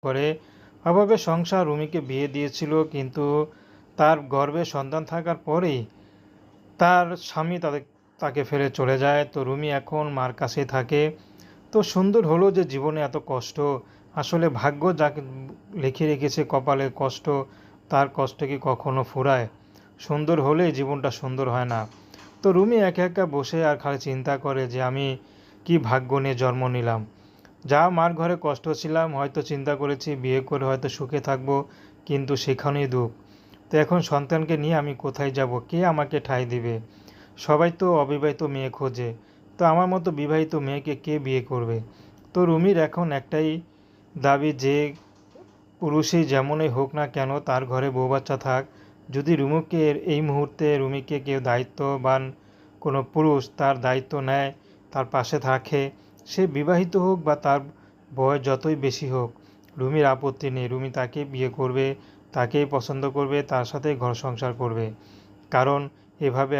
করে অভাবে সংসার রুমিকে বিয়ে দিয়েছিল, কিন্তু তার গর্ভে সন্তান থাকার পরেই তার স্বামী তাকে ফেলে চলে যায়। তো রুমি এখন মার কাছেই থাকে। তো সুন্দর হলো যে জীবনে এত কষ্ট, আসলে ভাগ্য যাকে লিখে রেখেছে কপালে কষ্ট, তার কষ্ট কি কখনো ফুরায়? সুন্দর হলেই জীবনটা সুন্দর হয় না। তো রুমি একা একা বসে আর খালি চিন্তা করে যে আমি কি ভাগ্য নিয়ে জন্ম নিলাম। যা মার ঘরে কষ্ট ছিলাম, হয়তো চিন্তা করেছি বিয়ে করে হয়তো সুখে থাকবো, কিন্তু সেখানেই দুঃখ। তো এখন সন্তানকে নিয়ে আমি কোথায় যাব, কে আমাকে ঠাঁই দিবে? সবাই তো অবিবাহিত মেয়ে খোঁজে, তো আমার মতো বিবাহিত মেয়েকে কে বিয়ে করবে? তো রুমির এখন একটাই দাবি যে পুরুষই যেমনই হোক না কেন তার ঘরে বউ বাচ্চা থাক। যদি রুমিকে এই মুহূর্তে রুমিকে কেউ দায়িত্ববান কোনো পুরুষ তার দায়িত্ব নেয়, তার পাশে থাকে, সে বিবাহিত হোক বা তার বয়স যতই বেশি হোক, রুমির আপত্তি নেই। রুমি তাকে বিয়ে করবে, তাকেই পছন্দ করবে, তার সাথে ঘর সংসার করবে। কারণ এভাবে